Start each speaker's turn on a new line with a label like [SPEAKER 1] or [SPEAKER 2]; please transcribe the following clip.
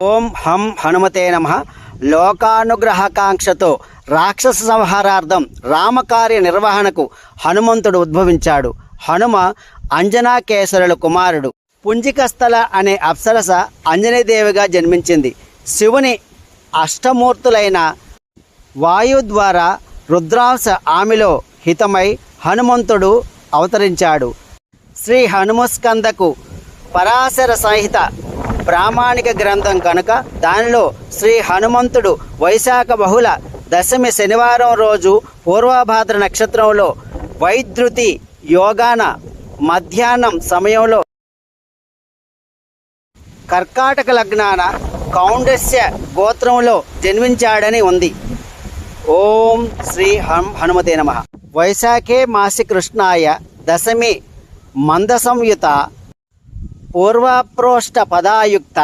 [SPEAKER 1] ఓం హం హనుమతే నమః. లోకానుగ్రహకాంక్షతో రాక్షస సంహారార్థం రామకార్య నిర్వహణకు హనుమంతుడు ఉద్భవించాడు. హనుమ అంజనాకేశ్వరుల కుమారుడు. పుంజికస్థల అనే అప్సరస అంజనీదేవిగా జన్మించింది. శివుని అష్టమూర్తులైన వాయు ద్వారా రుద్రాంశ ఆమెలో హితమై హనుమంతుడు అవతరించాడు. శ్రీ హనుమస్కందకు పరాశర సంహిత ప్రామాణిక గ్రంథం కనుక దానిలో శ్రీ హనుమంతుడు వైశాఖ బహుళ దశమి శనివారం రోజు పూర్వభాద్ర నక్షత్రంలో వైద్యుతి యోగాన మధ్యాహ్నం సమయంలో కర్కాటక లగ్నాన కౌండస్య గోత్రంలో జన్మించాడని ఉంది. ఓం శ్రీ హనుమతే నమః. వైశాఖే మాసి కృష్ణాయ దశమి మందసంయుత పూర్వప్రోష్ట పదాయుక్త